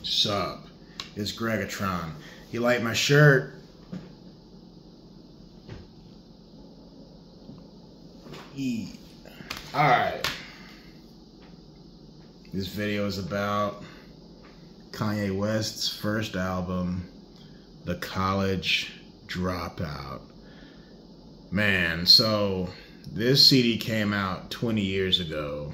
Sup? It's Gregatron. You like my shirt? Alright. This video is about Kanye West's first album, The College Dropout. Man, so this CD came out 20 years ago,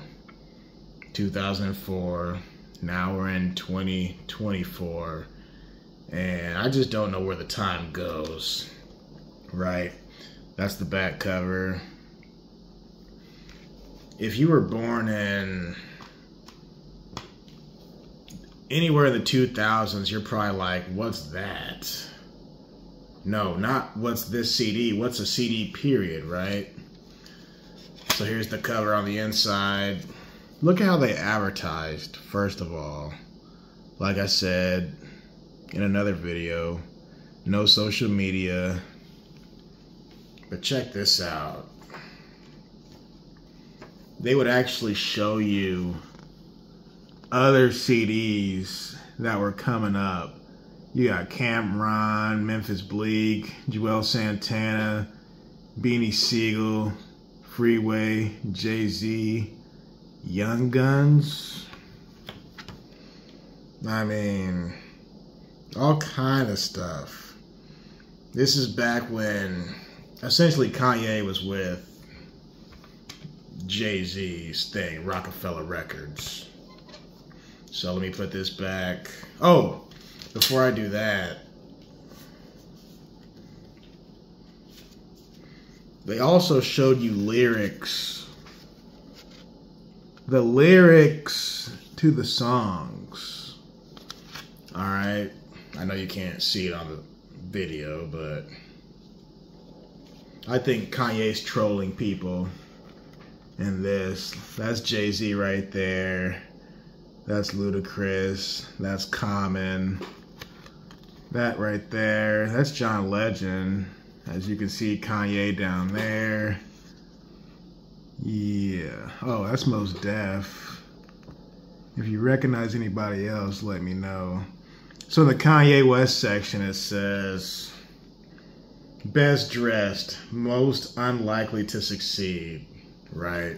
2004. Now we're in 2024, and I just don't know where the time goes, right? That's the back cover. If you were born in anywhere in the 2000s, you're probably like, what's that? No, not what's this CD, what's a CD period, right? So here's the cover on the inside. Look at how they advertised, first of all. Like I said in another video, no social media. But check this out. They would actually show you other CDs that were coming up. You got Cameron, Memphis Bleak, Joel Santana, Beanie Siegel, Freeway, Jay-Z, Young Guns. I mean, all kind of stuff. This is back when essentially Kanye was with Jay-Z's thing, Rockefeller Records. So let me put this back. Oh, before I do that, they also showed you lyrics. The lyrics to the songs. Alright, I know you can't see it on the video, but I think Kanye's trolling people in this. That's Jay-Z right there. That's Ludacris. That's Common. That right there, that's John Legend. As you can see, Kanye down there. Yeah. Oh, that's Mos Def. If you recognize anybody else, let me know. So in the Kanye West section, it says, best dressed, most unlikely to succeed, right?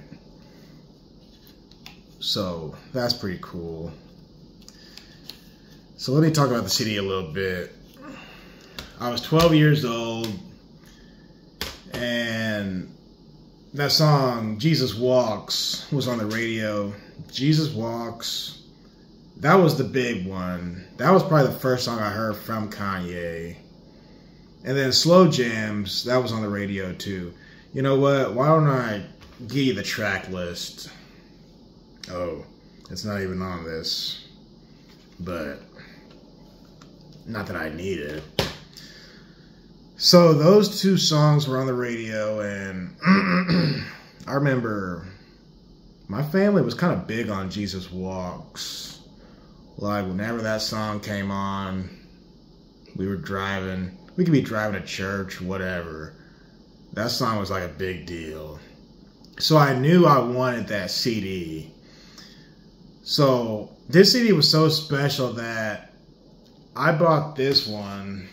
So that's pretty cool. So let me talk about the CD a little bit. I was 12 years old, and that song, Jesus Walks, was on the radio. Jesus Walks, that was the big one. That was probably the first song I heard from Kanye. And then Slow Jams, that was on the radio too. You know what? Why don't I give you the track list? Oh, it's not even on this. But, not that I need it. So those two songs were on the radio, and I remember my family was kind of big on Jesus Walks. Like, whenever that song came on, we were driving. We could be driving to church, whatever. That song was like a big deal. So I knew I wanted that CD. So this CD was so special that I bought this one.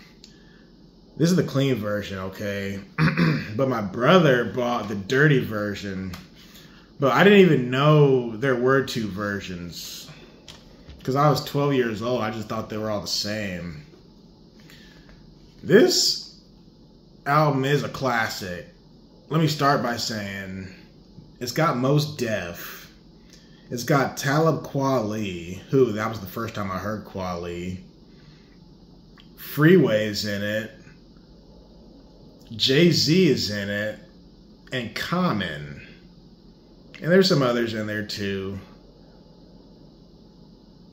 This is the clean version, okay? But my brother bought the dirty version. But I didn't even know there were two versions. Because I was 12 years old. I just thought they were all the same. This album is a classic. Let me start by saying it's got Mos Def. It's got Talib Kweli, who, that was the first time I heard Kweli. Freeway's in it. Jay-Z is in it, and Common. And there's some others in there too.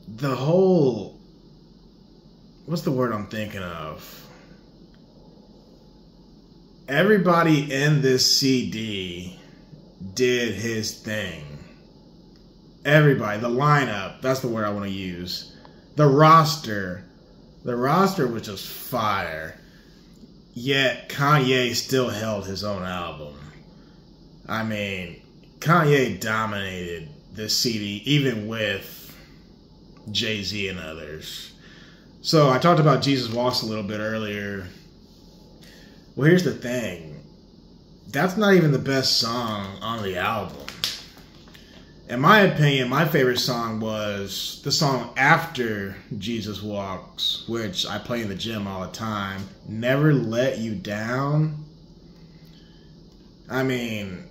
The whole, what's the word I'm thinking of? Everybody in this CD did his thing. Everybody, the lineup, that's the word I want to use. The roster was just fire. Yet Kanye still held his own album. I mean, Kanye dominated this CD, even with Jay-Z and others. So I talked about Jesus Walks a little bit earlier. Well, here's the thing. That's not even the best song on the album. In my opinion, my favorite song was the song after Jesus Walks, which I play in the gym all the time. Never Let You Down. I mean,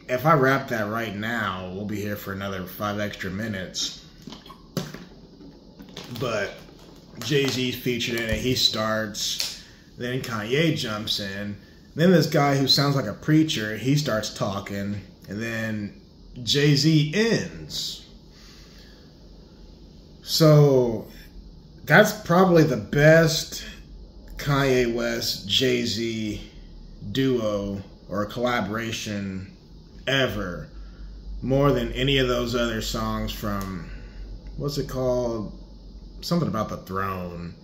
if I rap that right now, we'll be here for another 5 extra minutes. But Jay-Z's featured in it. He starts. Then Kanye jumps in. Then this guy who sounds like a preacher, he starts talking. And then Jay-Z ends. So that's probably the best Kanye West Jay-Z duo or collaboration ever. More than any of those other songs from, what's it called? Something About the Throne.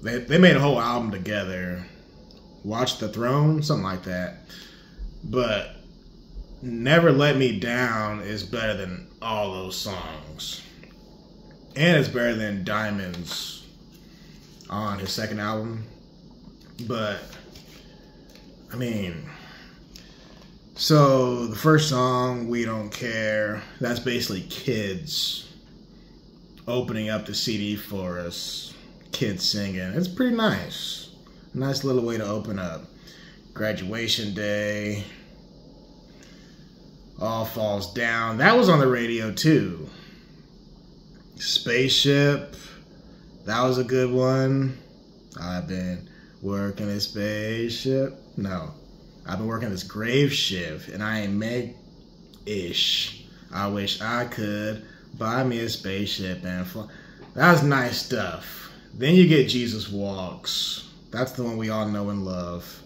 They made a whole album together. Watch the Throne? Something like that. But Never Let Me Down is better than all those songs. And it's better than Diamonds on his second album. But, I mean, so the first song, We Don't Care, that's basically kids opening up the CD for us. Kids singing. It's pretty nice. Nice little way to open up. Graduation Day. All Falls Down. That was on the radio too. Spaceship. That was a good one. I've been working a spaceship. No. I've been working this grave shift and I ain't make-ish. I wish I could buy me a spaceship and fly. That's nice stuff. Then you get Jesus Walks. That's the one we all know and love.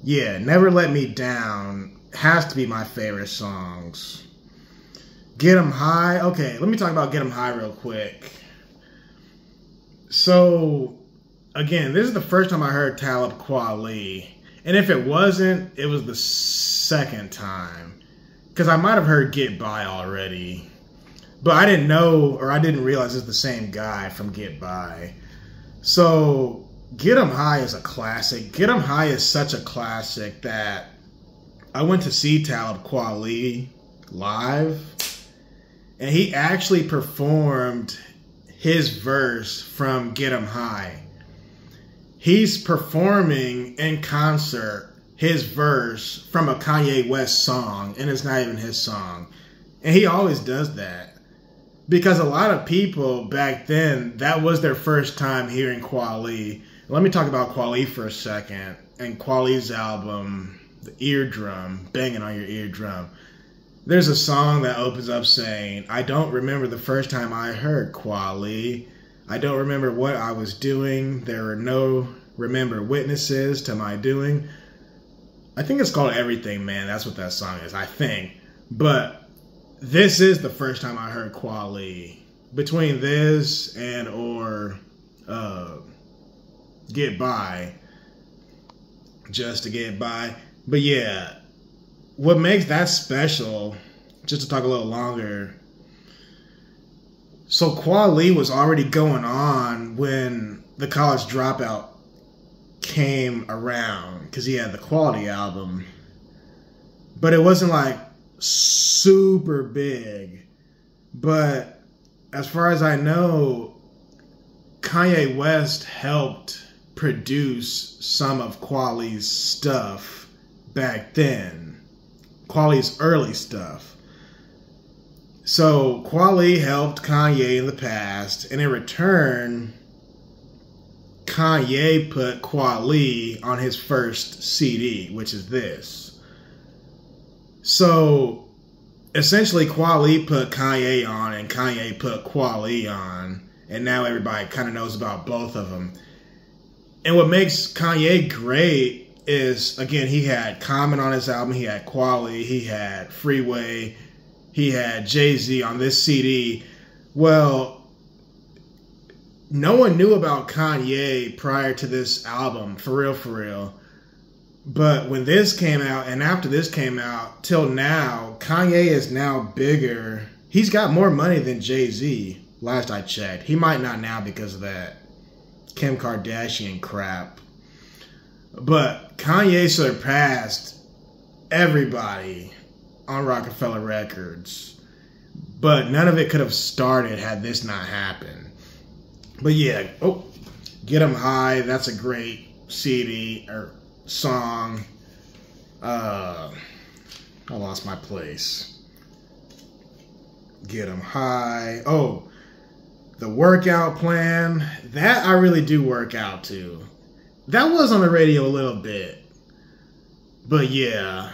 Yeah, Never Let Me Down has to be my favorite songs. Get 'Em High. Okay, let me talk about Get 'Em High real quick. So, again, this is the first time I heard Talib Kweli. And if it wasn't, it was the second time. Because I might have heard Get By already. But I didn't know, or I didn't realize it's the same guy from Get By. So, Get 'Em High is a classic. Get 'Em High is such a classic that I went to see Talib Kweli live. And he actually performed his verse from Get 'Em High. He's performing in concert his verse from a Kanye West song, and it's not even his song. And he always does that. Because a lot of people back then, that was their first time hearing Kweli. Let me talk about Kweli for a second. And Kweli's album, The Eardrum, Banging on Your Eardrum. There's a song that opens up saying, I don't remember the first time I heard Kweli. I don't remember what I was doing. There are no remember witnesses to my doing. I think it's called Everything, Man. That's what that song is, I think. But this is the first time I heard Kweli. Between this and or Get By. Just to Get By. But yeah, what makes that special, just to talk a little longer, so Kweli was already going on when the College Dropout came around, because he had the Quality album. But it wasn't like super big. But as far as I know, Kanye West helped produce some of Kweli's stuff back then. Kweli's early stuff. So Kweli helped Kanye in the past, and in return, Kanye put Kweli on his first CD, which is this. So essentially Kweli put Kanye on and Kanye put Kweli on, and now everybody kind of knows about both of them. And what makes Kanye great is, again, he had Common on his album, he had Kweli, he had Freeway, he had Jay-Z on this CD. Well, no one knew about Kanye prior to this album, for real. But when this came out, and after this came out, till now, Kanye is now bigger. He's got more money than Jay-Z. Last I checked. He might not now because of that Kim Kardashian crap. But Kanye surpassed everybody on Rockefeller Records. But none of it could have started had this not happened. But yeah, Get 'Em High, that's a great CD or song. I lost my place. Get 'Em High. Oh, the Workout Plan. That I really do work out to. That was on the radio a little bit. But yeah.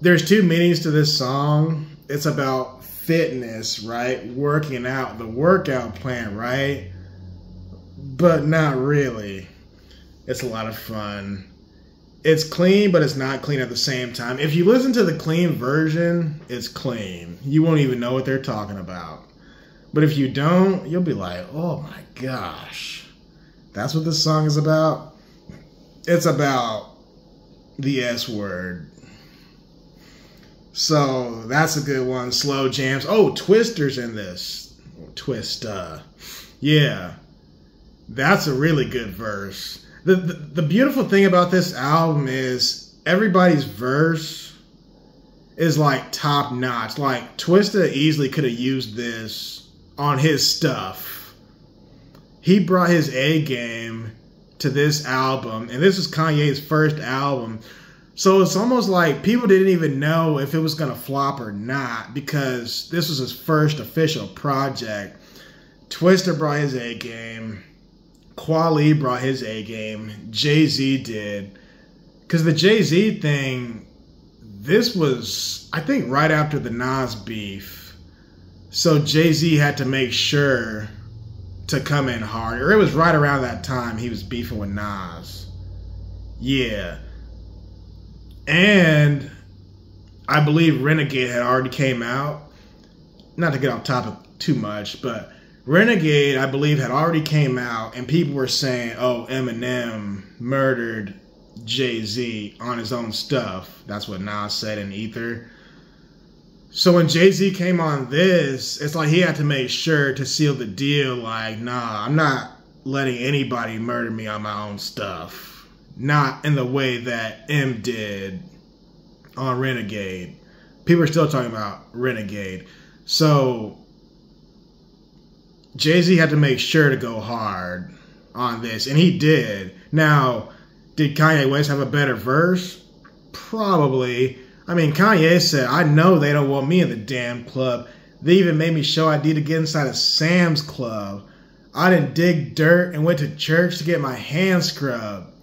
There's two meanings to this song. It's about fitness, right? Working out. The workout plan, right? But not really. It's a lot of fun. It's clean, but it's not clean at the same time. If you listen to the clean version, it's clean. You won't even know what they're talking about. But if you don't, you'll be like, oh my gosh. That's what this song is about? It's about the S word. So that's a good one. Slow jams. Oh, Twister's in this. Twista. Yeah. That's a really good verse. The beautiful thing about this album is everybody's verse is like top notch. Like Twista easily could have used this on his stuff. He brought his A game to this album, and this is Kanye's first album. So it's almost like people didn't even know if it was going to flop or not because this was his first official project. Twista brought his A game. Kweli brought his A game. Jay-Z did. Because the Jay-Z thing, this was, I think, right after the Nas beef. So Jay-Z had to make sure to come in hard. Or it was right around that time he was beefing with Nas. Yeah. And I believe Renegade had already came out. Not to get off topic too much, but Renegade, I believe, had already came out, and people were saying, oh, Eminem murdered Jay-Z on his own stuff. That's what Nas said in Ether. So when Jay-Z came on this, it's like he had to make sure to seal the deal, like, nah, I'm not letting anybody murder me on my own stuff. Not in the way that M did on Renegade. People are still talking about Renegade. So Jay-Z had to make sure to go hard on this, and he did. Now, did Kanye West have a better verse? Probably. I mean, Kanye said, I know they don't want me in the damn club. They even made me show ID to get inside of Sam's Club. I didn't dig dirt and went to church to get my hands scrubbed.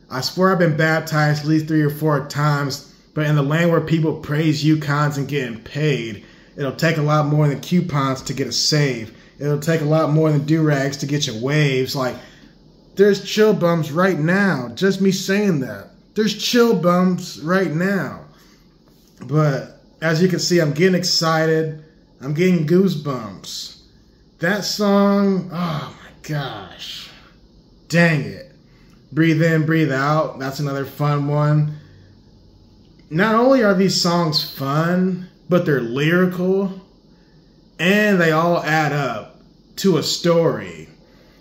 I swear I've been baptized at least 3 or 4 times, but in the land where people praise Yukons and getting paid, it'll take a lot more than coupons to get a save. It'll take a lot more than do-rags to get your waves. Like, there's chill bumps right now. Just me saying that. There's chill bumps right now. But as you can see, I'm getting excited. I'm getting goosebumps. That song, oh my gosh. Dang it. Breathe In, Breathe Out. That's another fun one. Not only are these songs fun, but they're lyrical. And they all add up to a story.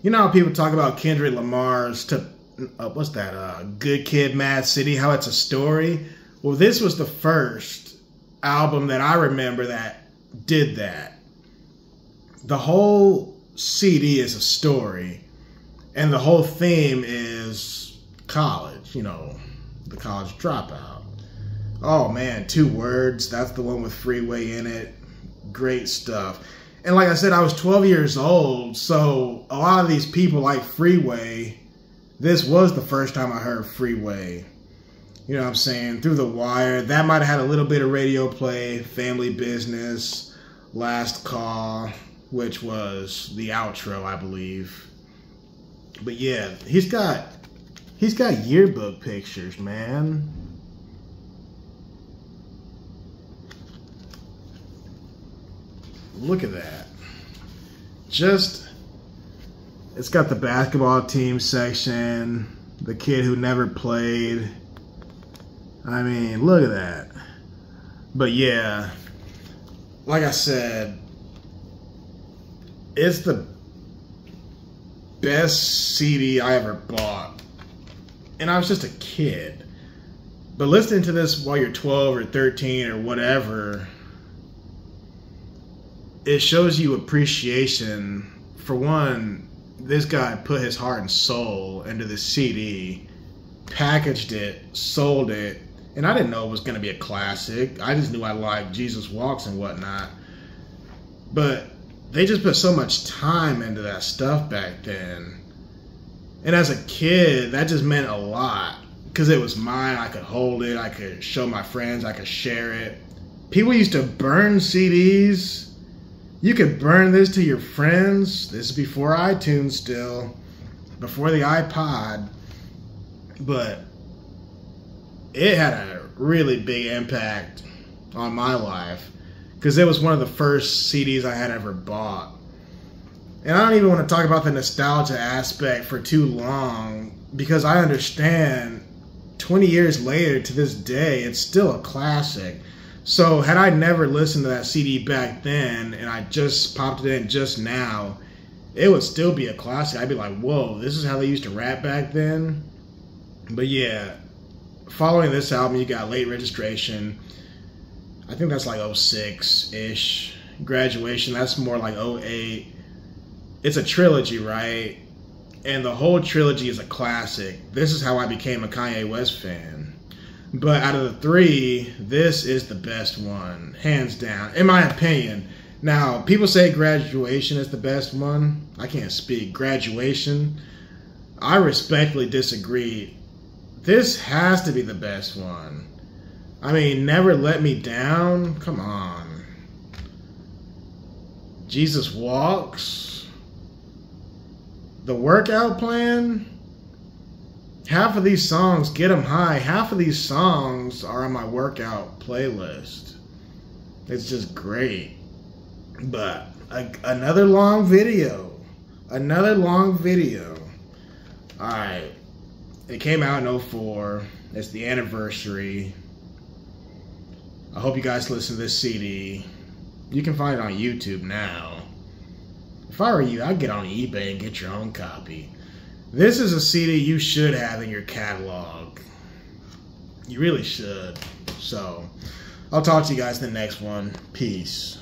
You know how people talk about Kendrick Lamar's Good Kid, Mad City, how it's a story? Well, this was the first album that I remember that did that. The whole CD is a story, and the whole theme is college, you know, the college dropout. Oh man, 2 words, that's the one with Freeway in it. Great stuff. And like I said, I was 12 years old, so a lot of these people like Freeway. This was the first time I heard Freeway. You know what I'm saying? Through the Wire. That might have had a little bit of radio play. Family Business. Last Call. Which was the outro, I believe. But yeah, he's got yearbook pictures, man. Look at that. It's got the basketball team section, the kid who never played. I mean, look at that. But yeah, like I said, It's the best CD I ever bought. And I was just a kid. But listening to this while you're 12 or 13 or whatever, it shows you appreciation. For one, this guy put his heart and soul into the CD, packaged it, sold it, and I didn't know it was going to be a classic. I just knew I liked Jesus Walks and whatnot. But they just put so much time into that stuff back then. And as a kid, that just meant a lot. Because it was mine, I could hold it, I could show my friends, I could share it. People used to burn CDs. You could burn this to your friends. This is before iTunes still, before the iPod. But it had a really big impact on my life. Because it was one of the first CDs I had ever bought. And I don't even want to talk about the nostalgia aspect for too long. Because I understand 20 years later to this day, it's still a classic. So had I never listened to that CD back then and I just popped it in just now, it would still be a classic. I'd be like, whoa, this is how they used to rap back then? But yeah, following this album, you got Late Registration. I think that's like 06-ish. Graduation, that's more like 08. It's a trilogy, right? And the whole trilogy is a classic. This is how I became a Kanye West fan. But out of the three, this is the best one, hands down, in my opinion. Now, people say Graduation is the best one. I can't speak. Graduation, I respectfully disagree. This has to be the best one. I mean, Never Let Me Down, come on. Jesus Walks. The Workout Plan. Half of these songs get them high. Half of these songs are on my workout playlist. It's just great. But another long video. Another long video. Alright. It came out in 04. It's the anniversary. I hope you guys listen to this CD. You can find it on YouTube now. If I were you, I'd get on eBay and get your own copy. This is a CD you should have in your catalog. You really should. So, I'll talk to you guys in the next one. Peace.